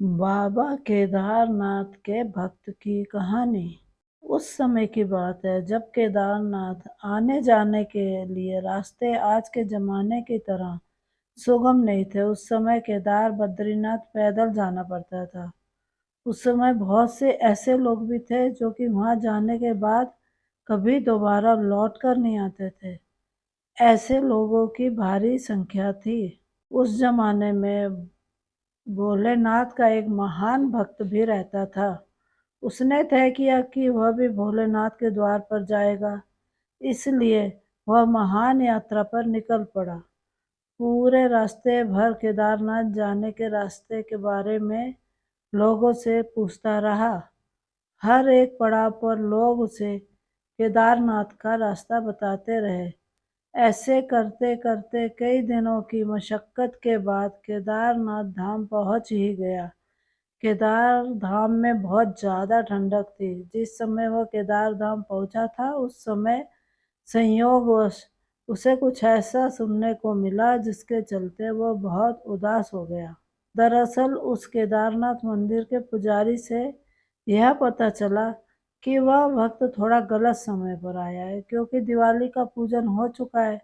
बाबा केदारनाथ के भक्त की कहानी। उस समय की बात है जब केदारनाथ आने जाने के लिए रास्ते आज के जमाने की तरह सुगम नहीं थे। उस समय केदार बद्रीनाथ पैदल जाना पड़ता था। उस समय बहुत से ऐसे लोग भी थे जो कि वहां जाने के बाद कभी दोबारा लौट कर नहीं आते थे। ऐसे लोगों की भारी संख्या थी। उस जमाने में भोलेनाथ का एक महान भक्त भी रहता था। उसने तय किया कि वह भी भोलेनाथ के द्वार पर जाएगा, इसलिए वह महान यात्रा पर निकल पड़ा। पूरे रास्ते भर केदारनाथ जाने के रास्ते के बारे में लोगों से पूछता रहा। हर एक पड़ाव पर लोग उसे केदारनाथ का रास्ता बताते रहे। ऐसे करते करते कई दिनों की मशक्कत के बाद केदारनाथ धाम पहुंच ही गया। केदार धाम में बहुत ज़्यादा ठंडक थी। जिस समय वह केदार धाम पहुंचा था उस समय संयोगवश उसे कुछ ऐसा सुनने को मिला जिसके चलते वह बहुत उदास हो गया। दरअसल उस केदारनाथ मंदिर के पुजारी से यह पता चला कि वह भक्त थोड़ा गलत समय पर आया है, क्योंकि दिवाली का पूजन हो चुका है,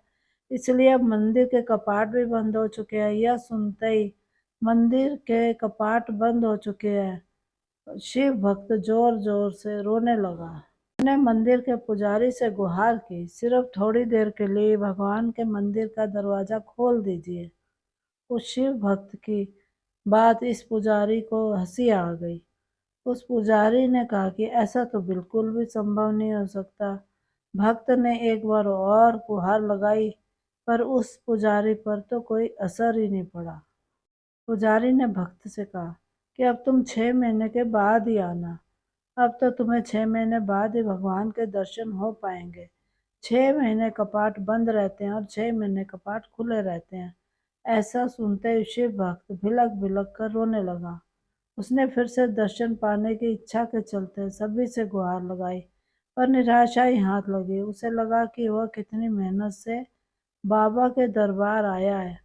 इसलिए अब मंदिर के कपाट भी बंद हो चुके हैं। यह सुनते ही मंदिर के कपाट बंद हो चुके हैं, शिव भक्त जोर जोर से रोने लगा। उसने मंदिर के पुजारी से गुहार की, सिर्फ थोड़ी देर के लिए भगवान के मंदिर का दरवाजा खोल दीजिए। उस शिव भक्त की बात इस पुजारी को हंसी आ गई। उस पुजारी ने कहा कि ऐसा तो बिल्कुल भी संभव नहीं हो सकता। भक्त ने एक बार और गुहार लगाई, पर उस पुजारी पर तो कोई असर ही नहीं पड़ा। पुजारी ने भक्त से कहा कि अब तुम 6 महीने के बाद ही आना। अब तो तुम्हें 6 महीने बाद ही भगवान के दर्शन हो पाएंगे। 6 महीने कपाट बंद रहते हैं और 6 महीने कपाट खुले रहते हैं। ऐसा सुनते ही शिव भक्त भिलक भिलक कर रोने लगा। उसने फिर से दर्शन पाने की इच्छा के चलते सभी से गुहार लगाई, पर निराशा ही हाथ लगी। उसे लगा कि वह कितनी मेहनत से बाबा के दरबार आया है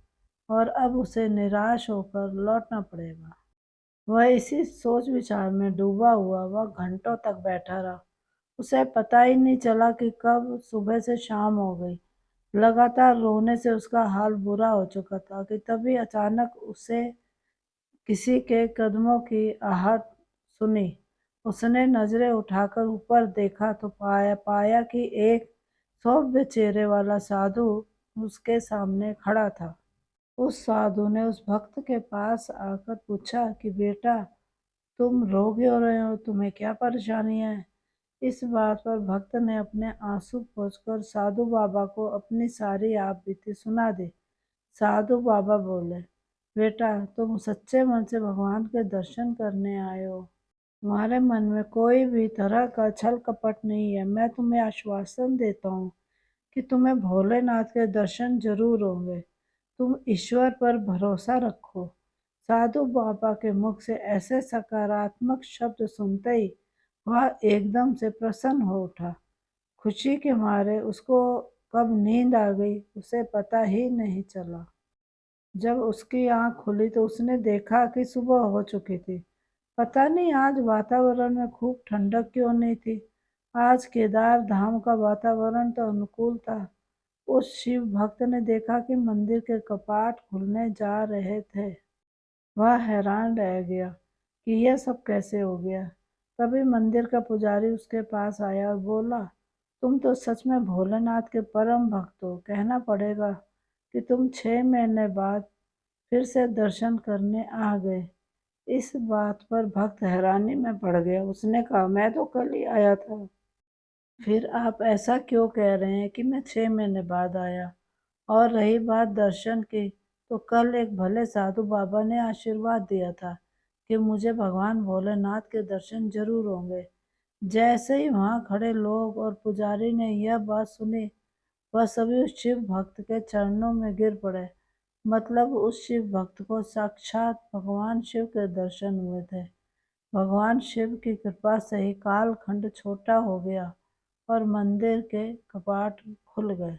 और अब उसे निराश होकर लौटना पड़ेगा। वह इसी सोच विचार में डूबा हुआ वह घंटों तक बैठा रहा। उसे पता ही नहीं चला कि कब सुबह से शाम हो गई। लगातार रोने से उसका हाल बुरा हो चुका था कि तभी अचानक उसे किसी के कदमों की आहट सुनी। उसने नजरें उठाकर ऊपर देखा तो पाया कि एक सौम्य चेहरे वाला साधु उसके सामने खड़ा था। उस साधु ने उस भक्त के पास आकर पूछा कि बेटा, तुम रो क्यों रहे हो? तुम्हें क्या परेशानी है? इस बात पर भक्त ने अपने आंसू पोंछकर साधु बाबा को अपनी सारी आप बीती सुना दी। साधु बाबा बोले, बेटा, तुम सच्चे मन से भगवान के दर्शन करने आए हो। तुम्हारे मन में कोई भी तरह का छल कपट नहीं है। मैं तुम्हें आश्वासन देता हूँ कि तुम्हें भोलेनाथ के दर्शन जरूर होंगे। तुम ईश्वर पर भरोसा रखो। साधु बाबा के मुख से ऐसे सकारात्मक शब्द सुनते ही वह एकदम से प्रसन्न हो उठा। खुशी के मारे उसको कब नींद आ गई उसे पता ही नहीं चला। जब उसकी आंख खुली तो उसने देखा कि सुबह हो चुकी थी। पता नहीं आज वातावरण में खूब ठंडक क्यों नहीं थी। आज केदार धाम का वातावरण तो अनुकूल था। उस शिव भक्त ने देखा कि मंदिर के कपाट खुलने जा रहे थे। वह हैरान रह गया कि यह सब कैसे हो गया। तभी मंदिर का पुजारी उसके पास आया और बोला, तुम तो सच में भोलेनाथ के परम भक्त हो। कहना पड़ेगा कि तुम 6 महीने बाद फिर से दर्शन करने आ गए। इस बात पर भक्त हैरानी में पड़ गया। उसने कहा, मैं तो कल ही आया था। फिर आप ऐसा क्यों कह रहे हैं कि मैं 6 महीने बाद आया? और रही बात दर्शन की, तो कल एक भले साधु बाबा ने आशीर्वाद दिया था कि मुझे भगवान भोलेनाथ के दर्शन जरूर होंगे। जैसे ही वहां खड़े लोग और पुजारी ने यह बात सुनी, वह सभी उस शिव भक्त के चरणों में गिर पड़े। मतलब उस शिव भक्त को साक्षात भगवान शिव के दर्शन हुए थे। भगवान शिव की कृपा से ही कालखंड छोटा हो गया और मंदिर के कपाट खुल गए।